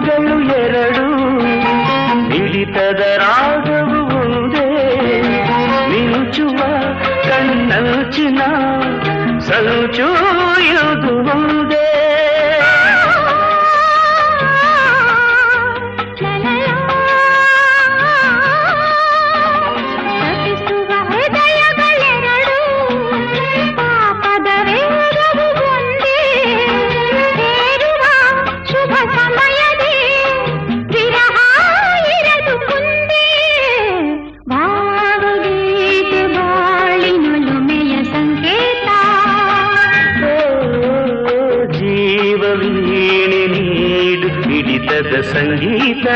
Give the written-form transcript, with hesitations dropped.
ಹೃದಯಗಳು ಎರಡು ಮಿಡಿತದ ರಾಗವು ಒಂದೇ ಮಿಂಚುವ ಕಣ್ಣಂಚಿನ ಸಂಚು ಇದು ಒಂದೇ ಸಂಗೀತ